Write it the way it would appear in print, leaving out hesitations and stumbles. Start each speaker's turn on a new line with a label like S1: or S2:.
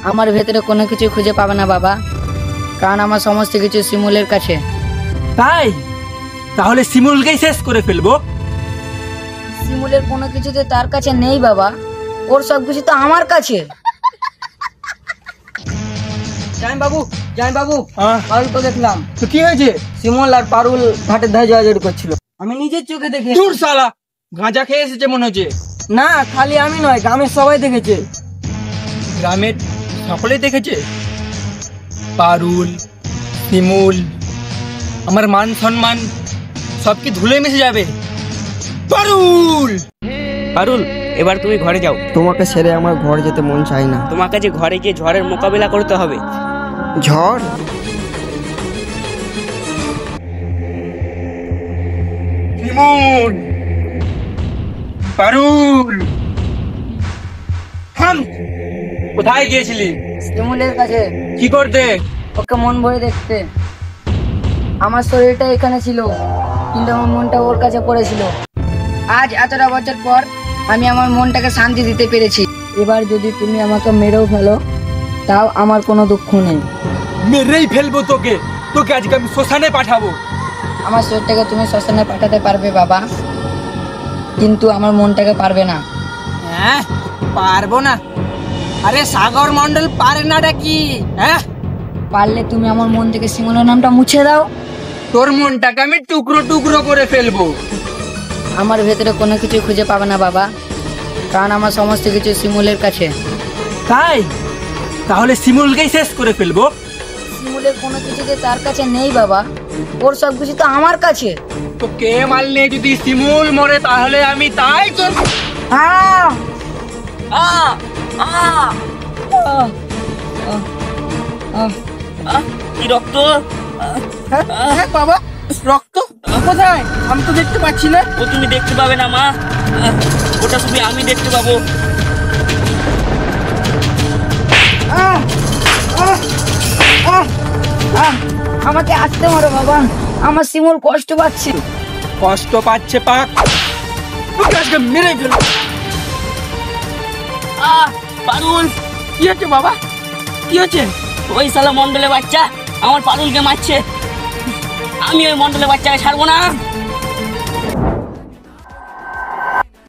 S1: আমার ভেতরে কোনো কিছু খুঁজে পাবে না বাবা, কারণ আমার সমস্ত কিছু শিমুলের কাছে।
S2: তাই তাহলে শিমুলকেই শেষ করে ফেলবো।
S1: শিমুলের কোনো কিছুতে তার কাছে নেই বাবা, ওর সব কিছু তো আমার কাছে। জামাইবাবু পারুলকে দেখলাম।
S2: তো কি হয়েছে?
S1: শিমুল আর পারুল ঘাটের ধারে জড়াজড়ি করছিল, আমি নিজের চোখে দেখে।
S2: দূর শালা, গাঁজা খেয়ে এসেছে মনে হচ্ছে।
S1: না, খালি আমি নয়, গ্রামের সবাই দেখেছে।
S2: গ্রামের সকলেই দেখেছে? পারুল, শিমুল, আমার মান সম্মান সব কি ধুলে মিশে যাবে? পারুল,
S3: পারুল, এবার তুমি ঘরে যাও।
S4: তোমাকে ছেড়ে আমার ঘর যেতে মন চায় না।
S3: তোমাকে যে ঘরে গিয়ে ঝড়ের মোকাবিলা করতে হবে।
S4: ঝড়?
S2: শিমুল, পারুল, থাম। কোথায় গিয়েছিলি?
S1: শিমুলের কাছে।
S2: কি করতে?
S1: ওকে মন ভরে দেখতে। আমার শরীরটা এখানে ছিল, কিন্তু আমার মনটা ওর কাছে পড়েছিল। আজ এতটা বছর পর আমি আমার মনটাকে শান্তি দিতে পেরেছি। এবার যদি তুমি আমাকে মেরেও ফেলো, তাও আমার কোনো দুঃখ নেই।
S2: মেরেই ফেলবো তোকে। তোকে আজকে আমি শ্মশানে পাঠাবো।
S1: আমার শরীরটাকে তুমি শ্মশানে পাঠাতে পারবে বাবা, কিন্তু আমার মনটাকে পারবে না।
S2: হ্যাঁ, পারবো না? আরে সাগর মন্ডল পারে না নাকি? হ্যাঁ,
S1: পারলে তুমি আমার মন থেকে শিমুলের নামটা মুছে দাও।
S2: তোর মনটাকে আমি টুকরো টুকরো করে ফেলবো।
S1: আমার ভেতরে কোনো কিছু খুঁজে পাবে না বাবা, কারণ আমার সমস্ত কিছু শিমুলের কাছে।
S2: তাই তাহলে শিমুলকেই শেষ করে ফেলবো।
S1: শিমুলের কোনো কিছুতে তার কাছে নেই বাবা, ওর সব কিছু তো আমার কাছে।
S2: তো কে মারলে যদি শিমুল মরে তাহলে আমি তাই করবো।
S1: আহ!
S3: আহ! আহ!
S1: আহ! আহ! আহ!
S3: আহ! কি রক্ত!
S2: হ্যাঁ বাবা, রক্ত কোথায়? আমি তো দেখতে পাচ্ছি না।
S3: ও তুমি দেখতে পাবে না মা, ওটা শুধু আমি দেখতে পাবো।
S1: আহ! আহ! আহ! আহ! আমাকে আসতে মারো বাবা, আমার শিমুল কষ্ট পাচ্ছে।
S2: কষ্ট পাচ্ছে পাক, তোকে আজকে মেরে ফেলবো।
S3: পারুল!
S2: কি হচ্ছে বাবা? কি হচ্ছে?
S3: ওই শালা মন্ডলের বাচ্চা আমার পারুলকে মারছে। আমি ওই মন্ডলের বাচ্চাকে ছাড়বো না।